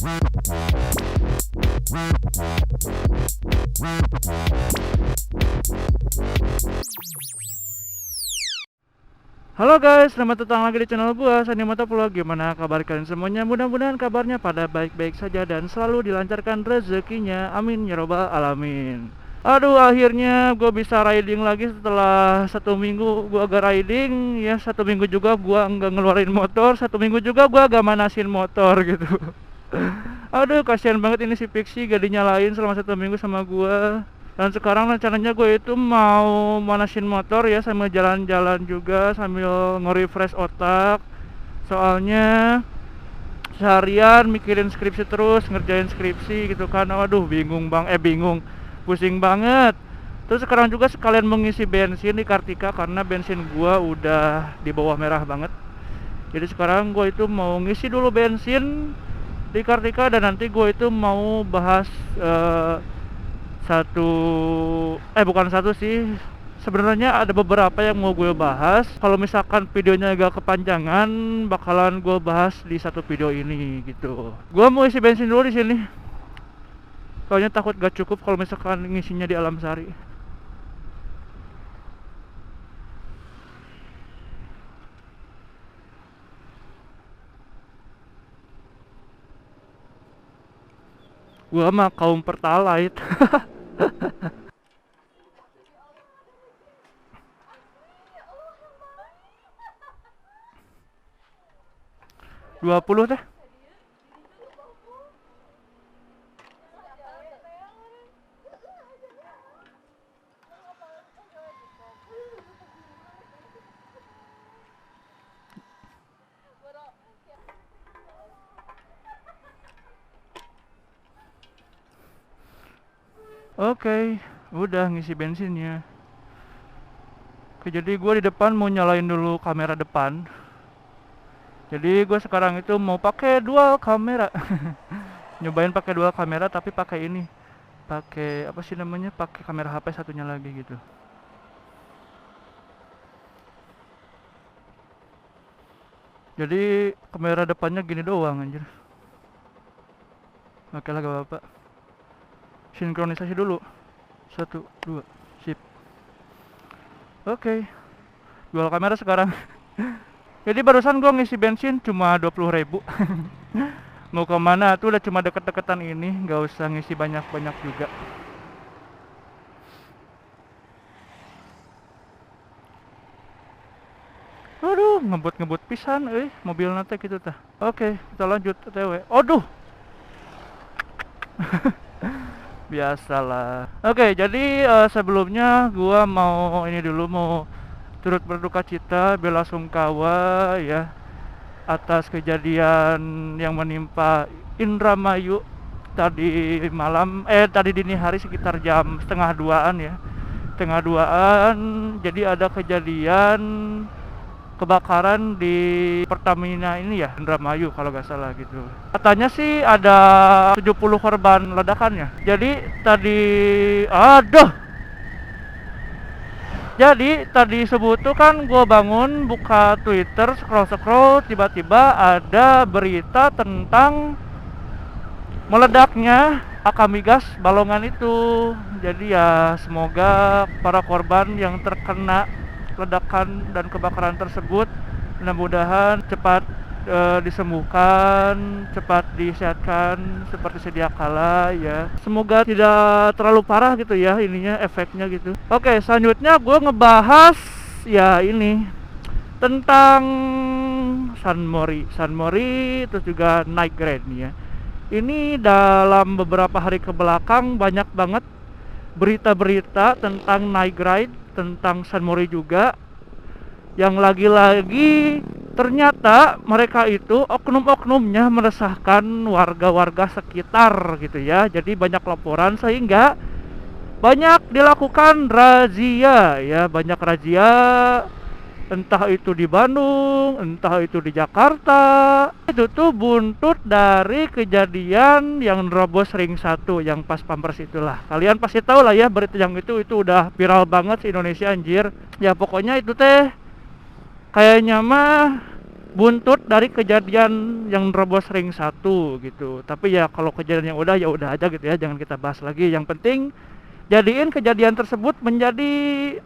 Halo guys, selamat datang lagi di channel gua, Sandi Motovlog. Gimana kabar kalian semuanya? Mudah-mudahan kabarnya pada baik-baik saja dan selalu dilancarkan rezekinya. Amin ya robbal alamin. Aduh, akhirnya gue bisa riding lagi setelah 1 minggu gue agak riding. Ya, 1 minggu juga gue nggak ngeluarin motor, 1 minggu juga gue agak manasin motor gitu. Aduh, kasihan banget ini si Pixie gak dinyalain selama 1 minggu sama gue. Dan sekarang rencananya gue itu mau manasin motor ya, sambil jalan-jalan juga, sambil nge-refresh otak. Soalnya seharian mikirin skripsi terus, ngerjain skripsi gitu kan. Waduh, pusing banget. Terus sekarang juga sekalian mengisi bensin di Kartika karena bensin gua udah di bawah merah banget. Jadi sekarang gua itu mau ngisi dulu bensin di Kartika dan nanti gua itu mau bahas bukan satu sih. Sebenarnya ada beberapa yang mau gue bahas. Kalau misalkan videonya agak kepanjangan, bakalan gue bahas di satu video ini gitu. Gue mau isi bensin dulu di sini. Soalnya takut gak cukup kalau misalkan ngisinya di Alam Sari. Gua mah kaum pertalite. 20 teh. Oke, udah ngisi bensinnya. Oke, jadi gue di depan mau nyalain dulu kamera depan. Jadi gue sekarang itu mau pakai dual kamera. Nyobain pakai dual kamera tapi pakai ini. Pakai apa sih namanya? Pakai kamera HP satunya lagi gitu. Jadi kamera depannya gini doang anjir. Oke lah gak apa-apa. Sinkronisasi dulu. 1, 2, sip. Oke. Dual kamera sekarang. Jadi barusan gua ngisi bensin cuma 20.000. Mau kemana tuh udah cuma deket-deketan ini, nggak usah ngisi banyak-banyak juga. Aduh, ngebut-ngebut pisan mobil nanti gitu tah. Oke, kita lanjut TW. Aduh. Biasalah. Oke, jadi sebelumnya gua mau ini dulu, mau turut berduka cita, bela sungkawa ya atas kejadian yang menimpa Indramayu tadi dini hari sekitar jam setengah duaan ya. Setengah duaan, jadi ada kejadian kebakaran di Pertamina ini ya, Indramayu kalau nggak salah gitu. Katanya sih ada 70 korban ledakannya. Jadi tadi subuh tuh kan gue bangun buka Twitter, scroll tiba-tiba ada berita tentang meledaknya Akamigas Balongan itu. Jadi ya semoga para korban yang terkena ledakan dan kebakaran tersebut mudah-mudahan cepat disembuhkan, cepat disehatkan seperti sedia kala ya. Semoga tidak terlalu parah gitu ya ininya, efeknya gitu. Oke, selanjutnya gue ngebahas ya ini tentang Sunmori terus juga Night Ride nih ya. Ini dalam beberapa hari kebelakang banyak banget berita-berita tentang Night Ride, tentang Sunmori juga, yang lagi-lagi ternyata mereka itu oknum-oknumnya meresahkan warga-warga sekitar gitu ya. Jadi banyak laporan sehingga banyak dilakukan razia ya, banyak razia, entah itu di Bandung, entah itu di Jakarta. Itu tuh buntut dari kejadian yang nerobos ring 1 yang pas Pampers itulah. Kalian pasti tahu lah ya berita yang itu udah viral banget di Indonesia anjir. Ya pokoknya itu teh kayaknya mah buntut dari kejadian yang nerobos ring 1 gitu. Tapi ya kalau kejadian yang udah ya udah aja gitu ya, jangan kita bahas lagi. Yang penting jadiin kejadian tersebut menjadi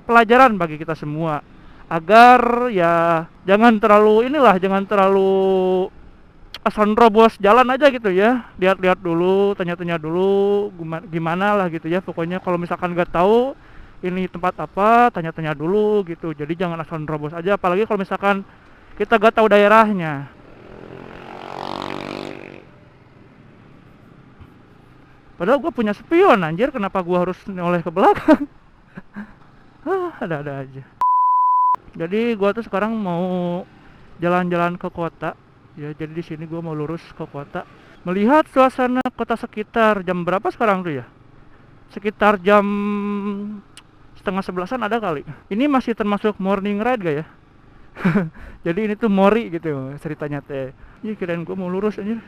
pelajaran bagi kita semua, agar ya jangan terlalu asal nerobos jalan aja gitu ya. Lihat-lihat dulu, tanya-tanya dulu gimana lah gitu ya. Pokoknya kalau misalkan nggak tahu ini tempat apa, tanya-tanya dulu gitu. Jadi jangan asal nerobos aja, apalagi kalau misalkan kita gak tahu daerahnya. Padahal gue punya spion anjir, kenapa gue harus noleh ke belakang? Ada-ada aja. Jadi gue tuh sekarang mau jalan-jalan ke kota. Ya, jadi di sini gue mau lurus ke kota, melihat suasana kota sekitar. Jam berapa sekarang tuh ya? Sekitar jam setengah 11-an ada kali. Ini masih termasuk morning ride gak ya? Jadi ini tuh mori gitu ceritanya teh. Ih, kirain gue mau lurus aja.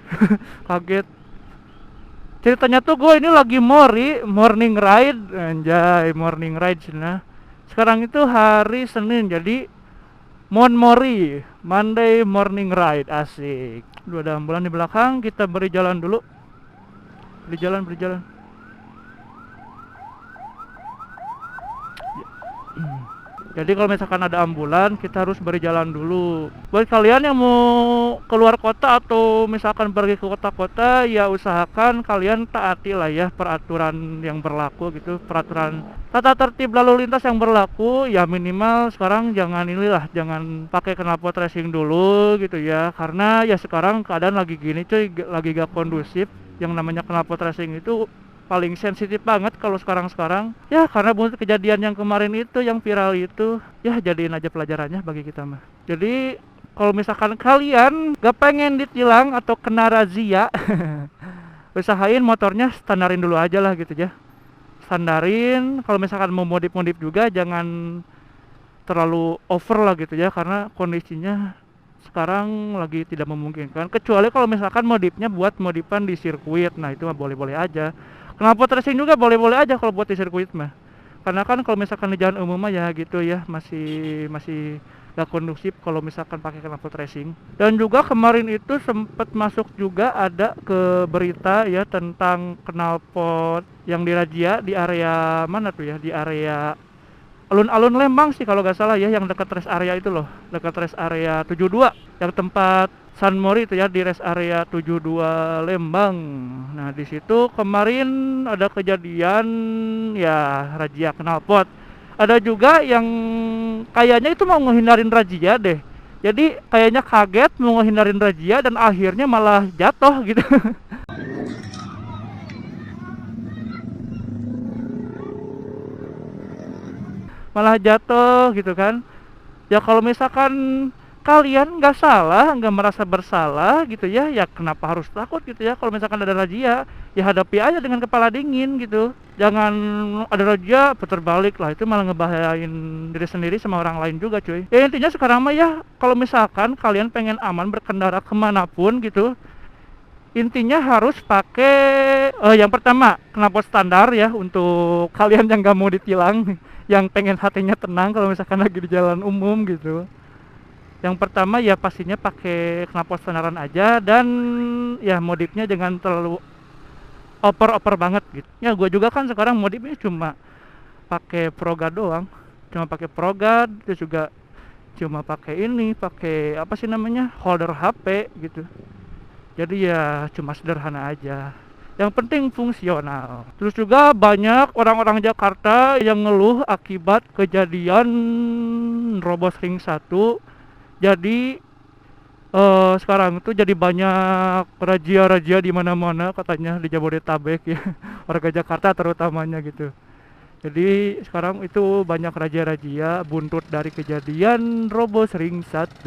Kaget. Ceritanya tuh gue ini lagi morning ride, anjay, morning ride sana. Sekarang itu hari Senin, jadi Mori Monday morning ride, asik. Dua ada ambulan di belakang, kita beri jalan dulu. Beri jalan. Jadi kalau misalkan ada ambulan, kita harus beri jalan dulu. Buat kalian yang mau keluar kota atau misalkan pergi ke kota-kota, ya usahakan kalian taati lah ya peraturan yang berlaku gitu, peraturan tata tertib lalu lintas yang berlaku. Ya minimal sekarang jangan jangan pakai knalpot racing dulu gitu ya. Karena ya sekarang keadaan lagi gini cuy, lagi gak kondusif. Yang namanya knalpot racing itu paling sensitif banget kalau sekarang ya, karena buat kejadian yang kemarin itu yang viral itu ya, jadiin aja pelajarannya bagi kita mah. Jadi kalau misalkan kalian gak pengen ditilang atau kena razia usahain motornya standarin dulu aja lah gitu ya, standarin. Kalau misalkan mau modif juga jangan terlalu over lah gitu ya, karena kondisinya sekarang lagi tidak memungkinkan, kecuali kalau misalkan modifnya buat modifan di sirkuit. Nah itu mah boleh-boleh aja. Knalpot racing juga boleh-boleh aja kalau buat di sirkuit mah. Karena kan kalau misalkan di jalan umum mah ya gitu ya, masih gak kondusif kalau misalkan pakai knalpot racing. Dan juga kemarin itu sempat masuk juga ada ke berita ya tentang knalpot yang dirazia di area mana tuh ya, di area alun-alun Lembang sih kalau gak salah ya, yang dekat rest area itu loh, dekat rest area 72, yang tempat San Mori itu ya, di rest area 72 Lembang. Nah di situ kemarin ada kejadian ya razia knalpot. Ada juga yang kayaknya itu mau ngehindarin razia deh. Jadi kayaknya kaget mau ngehindarin razia dan akhirnya malah jatuh gitu. Malah jatuh gitu kan. Ya kalau misalkan kalian nggak salah, nggak merasa bersalah gitu ya, ya kenapa harus takut gitu ya. Kalau misalkan ada razia, ya hadapi aja dengan kepala dingin gitu. Jangan ada razia putar balik lah, itu malah ngebahayain diri sendiri sama orang lain juga cuy. Ya intinya sekarang mah ya, kalau misalkan kalian pengen aman berkendara kemanapun gitu, intinya harus pakai yang pertama knalpot standar ya, untuk kalian yang nggak mau ditilang, yang pengen hatinya tenang kalau misalkan lagi di jalan umum gitu. Yang pertama ya pastinya pakai knalpot standaran aja, dan ya modifnya jangan terlalu oper banget gitu. Ya gue juga kan sekarang modifnya cuma pakai Progad doang, cuma pakai Progad, terus juga cuma pakai pakai apa sih namanya, holder HP gitu. Jadi ya cuma sederhana aja, yang penting fungsional. Terus juga banyak orang-orang Jakarta yang ngeluh akibat kejadian robos ring 1. Jadi sekarang tuh jadi banyak razia di mana-mana katanya di Jabodetabek ya. Warga Jakarta terutamanya gitu. Jadi sekarang itu banyak razia buntut dari kejadian robos ring 1.